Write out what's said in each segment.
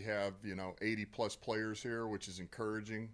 have 80 plus players here, which is encouraging.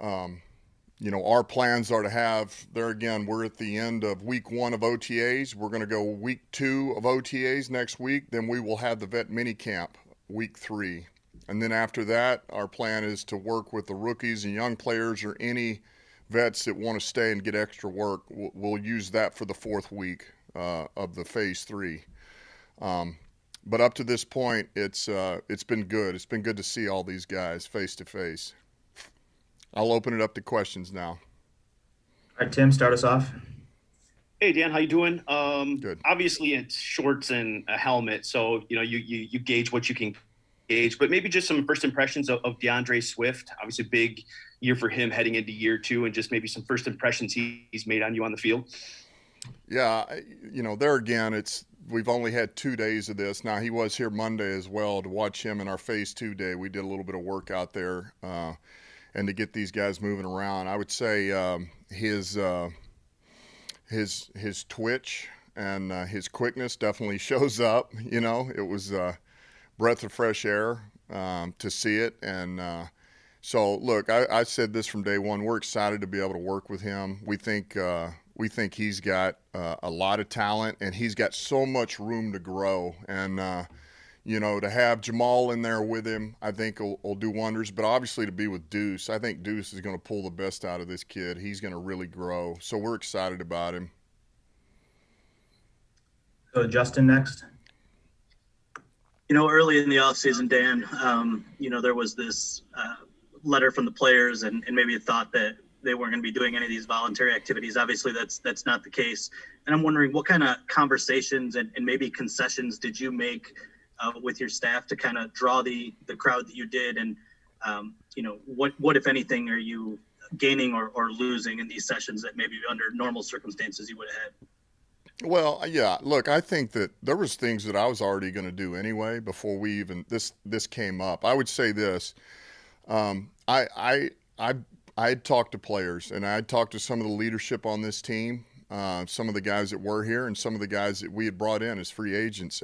Our plans are to have there again. We're at the end of week 1 of OTAs. We're going to go week 2 of OTAs next week. Then we will have the vet mini camp week 3. And then after that, our plan is to work with the rookies and young players or any vets that want to stay and get extra work. We'll use that for the 4th week of the phase 3. But up to this point, it's been good. It's been good to see all these guys face to face. I'll open it up to questions now. All right, Tim, start us off. Hey Dan, how you doing? Good. Obviously it's shorts and a helmet, so you gauge what you can gauge. But maybe just some first impressions of Deandre Swift. Obviously, big year for him heading into year 2, and just maybe some first impressions he's made on you on the field. Yeah, there again, we've only had 2 days of this. Now he was here Monday as well to watch him in our phase 2 day. We did a little bit of work out there. And to get these guys moving around, I would say his twitch and his quickness definitely shows up. It was a breath of fresh air to see it. And so, look, I said this from day one. We're excited to be able to work with him. We think he's got a lot of talent, and he's got so much room to grow. And to have Jamal in there with him, I think will do wonders. But obviously to be with Deuce, I think Deuce is going to pull the best out of this kid. He's going to really grow. So we're excited about him. So Justin next. Early in the offseason, Dan, there was this letter from the players and maybe a thought that they weren't going to be doing any of these voluntary activities. Obviously, that's not the case. And I'm wondering what kind of conversations and maybe concessions did you make with your staff to kind of draw the crowd that you did, and what if anything are you gaining or losing in these sessions that maybe under normal circumstances you would have had? Well, yeah. Look, I think that there was things that I was already going to do anyway before we even this came up. I would say this: I had talked to players, and I had talked to some of the leadership on this team, some of the guys that were here, and some of the guys that we had brought in as free agents,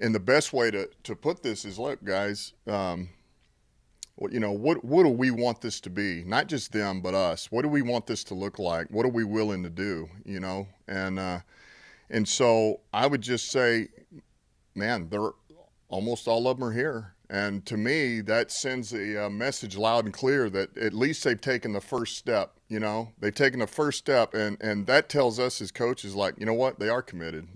and the best way to put this is, look, guys, what do we want this to be? Not just them, but us. What do we want this to look like? What are we willing to do? And so I would just say, man, they're almost all of them are here. And to me, that sends a message loud and clear that at least they've taken the first step. They've taken the first step, and that tells us as coaches, like, you know what, they are committed.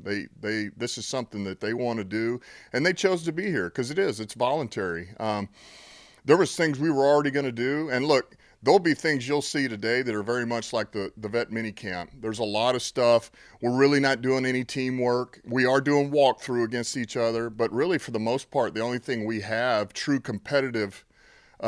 This is something that they want to do, and they chose to be here because it's voluntary. There was things we were already going to do, and look, there'll be things you'll see today that are very much like the vet mini camp. There's a lot of stuff. We're really not doing any teamwork. We are doing walkthrough against each other, but really for the most part, the only thing we have true competitive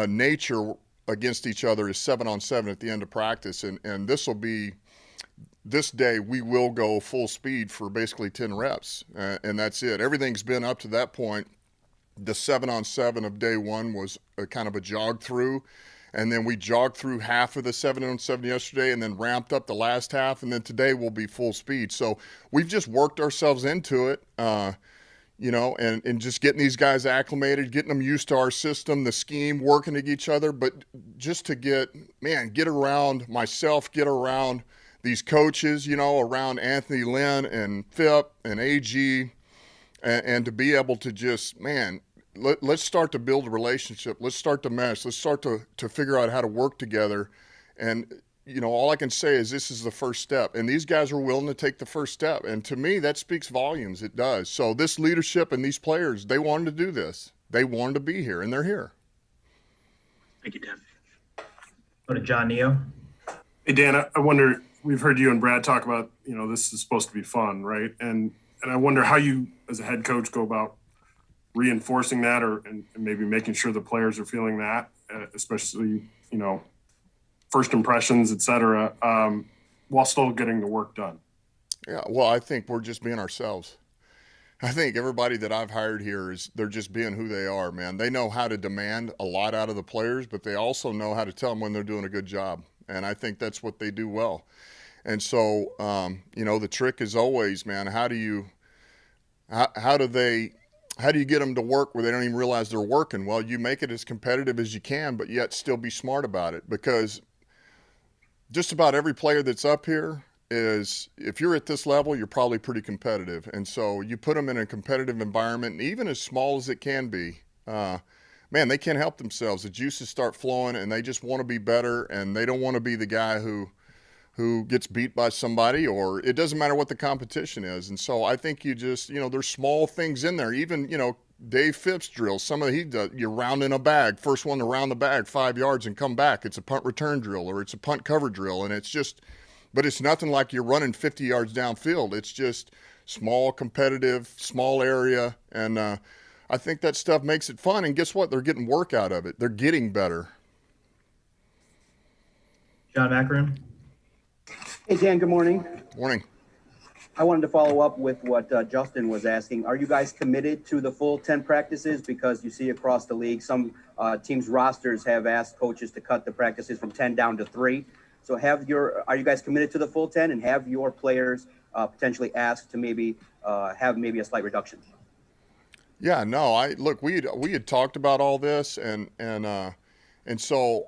nature against each other is 7-on-7 at the end of practice. And this day we will go full speed for basically 10 reps, and that's it. Everything's been up to that point. The 7-on-7 of day 1 was a kind of a jog through. And then we jogged through half of the 7-on-7 yesterday and then ramped up the last half. And then today will be full speed. So we've just worked ourselves into it, and just getting these guys acclimated, getting them used to our system, the scheme, working to each other. But just to get around myself, get around these coaches, around Anthony Lynn and Phip and AG, and to be able to just, let's start to build a relationship. Let's start to mesh. Let's start to figure out how to work together. And, all I can say is this is the first step. And these guys are willing to take the first step. And to me, that speaks volumes. It does. So this leadership and these players, they wanted to do this. They wanted to be here, and they're here. Thank you, Dan. Go to John Neo. Hey, Dan, I wonder, we've heard you and Brad talk about, this is supposed to be fun, right? And I wonder how you, as a head coach, go about reinforcing that and maybe making sure the players are feeling that, especially, first impressions, et cetera, while still getting the work done. Yeah, well, I think we're just being ourselves. I think everybody that I've hired here they're just being who they are, man. They know how to demand a lot out of the players, but they also know how to tell them when they're doing a good job. And I think that's what they do well. And so, the trick is always, man, how do they how do you get them to work where they don't even realize they're working? Well, you make it as competitive as you can, but yet still be smart about it, because just about every player that's up here is, if you're at this level, you're probably pretty competitive. And so you put them in a competitive environment, and even as small as it can be, man, they can't help themselves. The juices start flowing, and they just want to be better, and they don't want to be the guy who gets beat by somebody, or it doesn't matter what the competition is. And so I think you just, there's small things in there. Even, Dave Phipps drills, some of he does, you're rounding a bag, first one to round the bag 5 yards and come back. It's a punt return drill, or it's a punt cover drill. And it's just, but it's nothing like you're running 50 yards downfield. It's just small, competitive, small area. And I think that stuff makes it fun. And guess what? They're getting work out of it. They're getting better. John Macaroon. Hey, Dan, good morning. Morning. I wanted to follow up with what Justin was asking. Are you guys committed to the full 10 practices? Because you see across the league, some teams' rosters have asked coaches to cut the practices from 10 down to 3. So are you guys committed to the full 10, and have your players potentially asked to maybe have maybe a slight reduction? Yeah, no, we had talked about all this, and so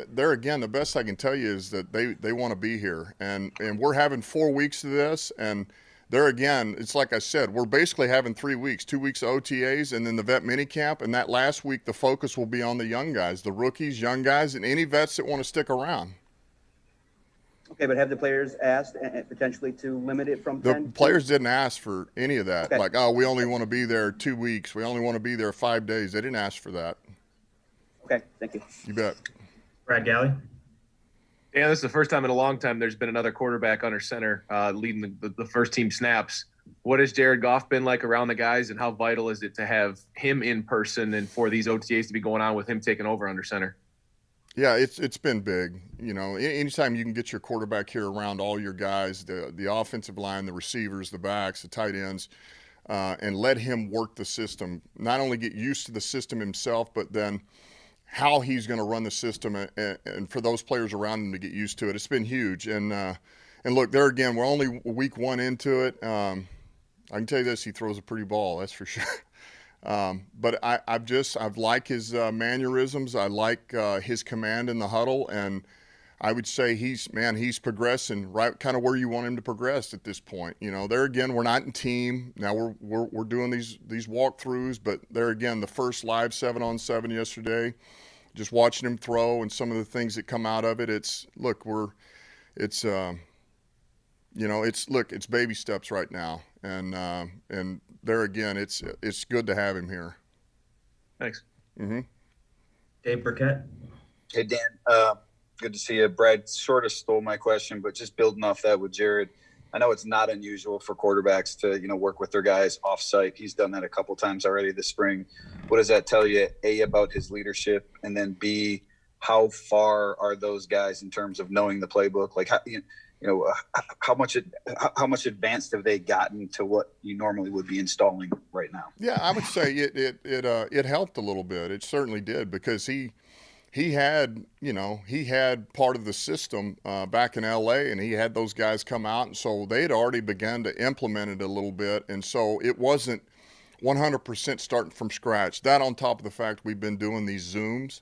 there again, the best I can tell you is that they want to be here, and we're having 4 weeks of this, and there again, it's like I said, we're basically having 3 weeks, 2 weeks of OTAs, and then the vet mini camp, and that last week the focus will be on the young guys, the rookies, young guys, and any vets that want to stick around. Okay, but have the players asked potentially to limit it from 10? The players didn't ask for any of that. Okay. Like, we only want to be there 2 weeks. We only want to be there 5 days. They didn't ask for that. Okay, thank you. You bet. Brad Galley. Yeah, this is the first time in a long time there's been another quarterback under center leading the first team snaps. What has Jared Goff been like around the guys, and how vital is it to have him in person and for these OTAs to be going on with him taking over under center? Yeah, it's been big. Anytime you can get your quarterback here around all your guys, the offensive line, the receivers, the backs, the tight ends, and let him work the system, not only get used to the system himself, but then how he's going to run the system, and for those players around him to get used to it. It's been huge. And look, there again, we're only week 1 into it. I can tell you this, he throws a pretty ball, that's for sure. But I've like his mannerisms. I like his command in the huddle, and I would say he's progressing right kind of where you want him to progress at this point. There again, we're not in team now. We're doing these walkthroughs, but there again, the first live 7-on-7 yesterday, just watching him throw and some of the things that come out of it. It's baby steps right now, and there again, it's good to have him here. Thanks. Mm-hmm. Dave Burkett. Hey, Dan. Good to see you. Brad sort of stole my question, but just building off that with Jared, I know it's not unusual for quarterbacks to, work with their guys off-site. He's done that a couple times already this spring. What does that tell you, A, about his leadership, and then B, how far are those guys in terms of knowing the playbook? Like, how much advanced have they gotten to what you normally would be installing right now? Yeah, I would say it helped a little bit. It certainly did, because he had part of the system back in LA, and he had those guys come out, and so they had already begun to implement it a little bit, and so it wasn't 100% starting from scratch. That on top of the fact we've been doing these Zooms,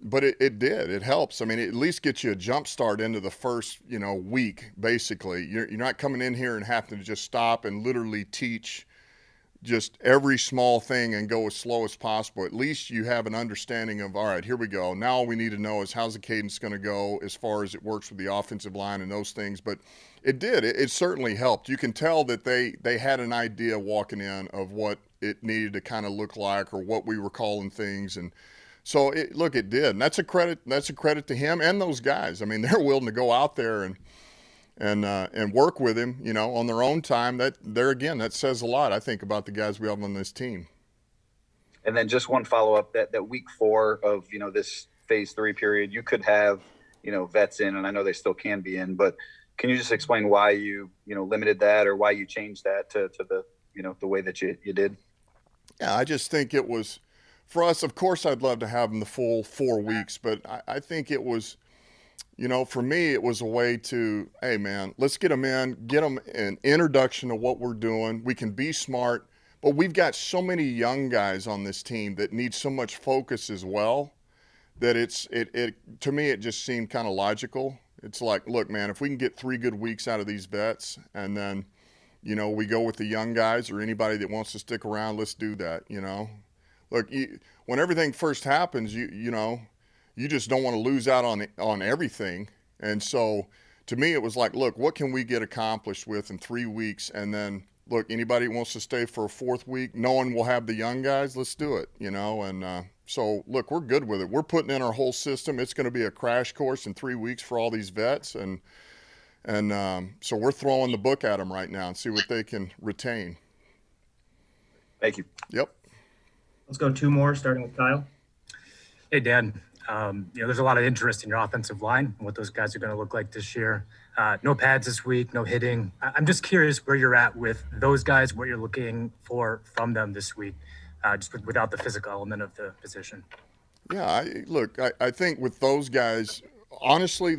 but it helps. I mean, it at least gets you a jump start into the first week. Basically, you're not coming in here and having to just stop and literally teach just every small thing and go as slow as possible. At least you have an understanding of, all right, here we go. Now all we need to know is how's the cadence going to go as far as it works with the offensive line and those things. But it certainly helped. You can tell that they had an idea walking in of what it needed to kind of look like, or what we were calling things. And so it did. And that's a credit to him and those guys. I mean, they're willing to go out there and work with him, on their own time. That says a lot, I think, about the guys we have on this team. And then just one follow-up, that week 4 of, this phase 3 period, you could have, vets in, and I know they still can be in, but can you just explain why you, limited that, or why you changed that to the, the way that you did? Yeah, I just think it was, for us, of course, I'd love to have them the full 4 weeks, but I think it was, for me, it was a way to, hey, man, let's get them in, get them an introduction to what we're doing. We can be smart, But we've got so many young guys on this team that need so much focus as well that it to me it just seemed kind of logical. It's like, look, man, if we can get 3 good weeks out of these vets, and then, you know, we go with the young guys or anybody that wants to stick around, let's do that. You know, look, when everything first happens, you know, you just don't want to lose out on everything. And so, to me, it was like, look, what can we get accomplished with in 3 weeks, and then, look, anybody who wants to stay for a 4th week, knowing we'll have the young guys, let's do it, you know. And so, look, we're good with it. We're putting in our whole system. It's going to be a crash course in 3 weeks for all these vets. And so we're throwing the book at them right now and see what they can retain. Thank you. Yep. Let's go 2 more, starting with Kyle. Hey, Dan. There's a lot of interest in your offensive line and what those guys are going to look like this year. No pads this week, no hitting. I'm just curious where you're at with those guys, what you're looking for from them this week, just without the physical element of the position. Yeah, I think with those guys, honestly,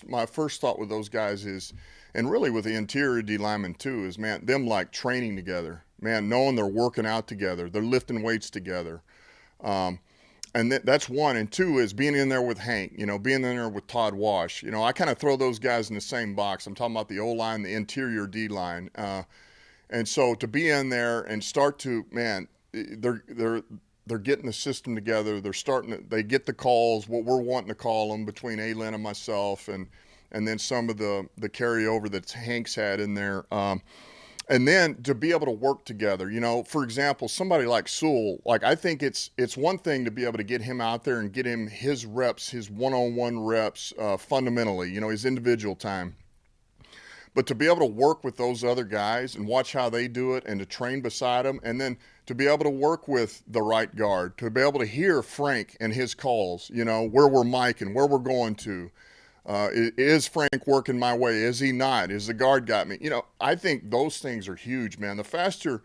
my first thought with those guys is, and really with the interior D linemen too, is, man, them like training together, man, knowing they're working out together, they're lifting weights together. And that's one. And two is being in there with Hank, you know, being in there with Todd Wash. You know, I kind of throw those guys in the same box. I'm talking about the O-line, the interior D-line. And so to be in there and start to, man, they're getting the system together. They get the calls, what we're wanting to call them between Aylin and myself, and then some of the carryover that Hank's had in there. And then to be able to work together, you know, for example, somebody like Sewell, like I think it's one thing to be able to get him out there and get him his reps, his one-on-one reps, fundamentally, you know, his individual time. But to be able to work with those other guys and watch how they do it and to train beside them, and then to be able to work with the right guard, to be able to hear Frank and his calls, you know, where we're miking, where we're going to. Is Frank working my way? Is he not? Is the guard got me? You know, I think those things are huge, man. The faster,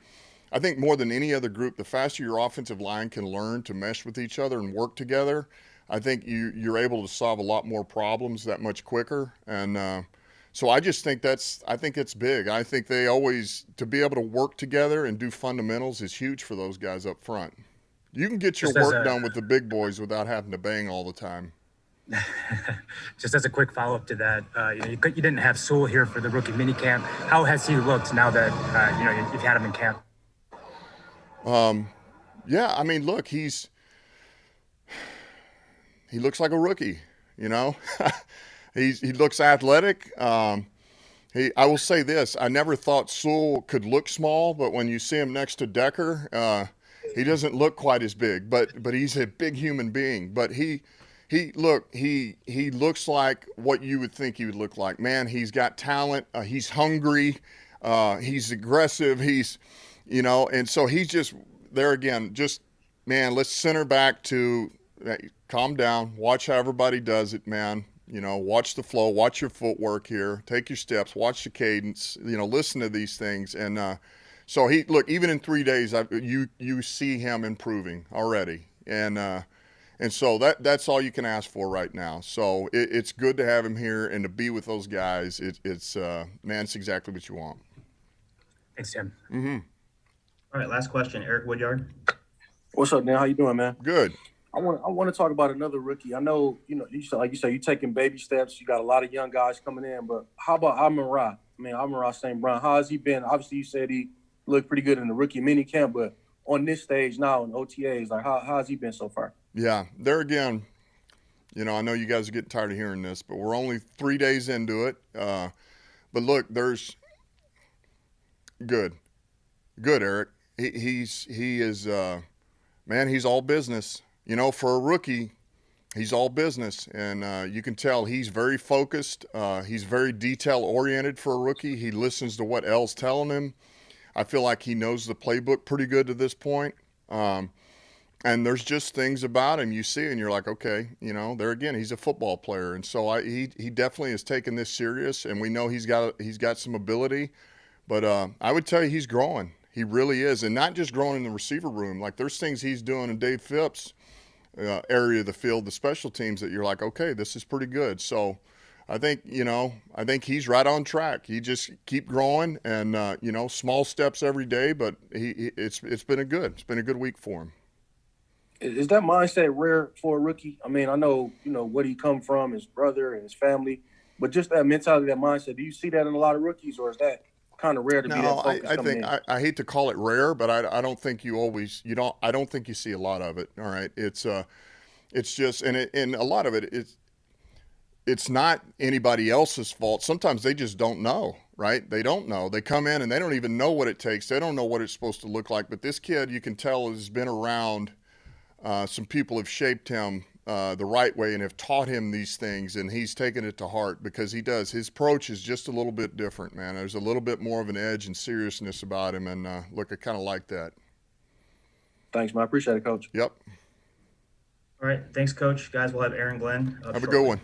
I think more than any other group, the faster your offensive line can learn to mesh with each other and work together, I think you're able to solve a lot more problems that much quicker. And so I just think I think it's big. I think to be able to work together and do fundamentals is huge for those guys up front. You can get your work done with the big boys without having to bang all the time. Just as a quick follow-up to that, you didn't have Sewell here for the rookie minicamp. How has he looked now that you've had him in camp? Yeah, I mean, look, he looks like a rookie. You know, he looks athletic. I will say this: I never thought Sewell could look small, but when you see him next to Decker, he doesn't look quite as big. But he's a big human being. But he looks like what you would think he would look like. Man, he's got talent. He's hungry. He's aggressive. And so he's just there again. Just, man, let's center back to calm down. Watch how everybody does it, man. You know, watch the flow. Watch your footwork here. Take your steps. Watch the cadence. You know, listen to these things. And so even in 3 days, you see him improving already. And so that's all you can ask for right now. So it's good to have him here and to be with those guys. It's exactly what you want. Thanks, Tim. Mm-hmm. All right, last question, Eric Woodyard. What's up, Dan? How you doing, man? Good. I want to talk about another rookie. I know, like you say, you're taking baby steps. You got a lot of young guys coming in, but how about Amon-Ra? Amon-Ra St. Brown. How has he been? Obviously, you said he looked pretty good in the rookie mini camp, but on this stage now in OTAs, like how has he been so far? Yeah, there again, I know you guys are getting tired of hearing this, but we're only 3 days into it. But look, there's good, Eric. He is, he's all business. For a rookie, he's all business, and you can tell he's very focused. He's very detail-oriented for a rookie. He listens to what L's telling him. I feel like he knows the playbook pretty good to this point. And there's just things about him you see, and you're like, okay, there again, he's a football player, and so he definitely has taken this serious, and we know he's got some ability, but I would tell you he's growing. He really is, and not just growing in the receiver room. Like there's things he's doing in Dave Phipps' area of the field, the special teams, that you're like, okay, this is pretty good. So I think he's right on track. He just keep growing and small steps every day, but it's been a good week for him. Is that mindset rare for a rookie? I mean, I know, where he come from, his brother and his family, but just that mentality, that mindset, do you see that in a lot of rookies, or is that kind of rare to be that focused coming in? I hate to call it rare, but I don't think I don't think you see a lot of it. All right. It's just, and a lot of it's not anybody else's fault. Sometimes they just don't know, right? They don't know. They come in and they don't even know what it takes. They don't know what it's supposed to look like. But this kid, you can tell, has been around. Some people have shaped him the right way and have taught him these things, and he's taken it to heart because he does. His approach is just a little bit different, man. There's a little bit more of an edge and seriousness about him, and look, I kind of like that. Thanks, man. I appreciate it, Coach. Yep. All right. Thanks, Coach. Guys, we'll have Aaron Glenn up Have a shortly. good one.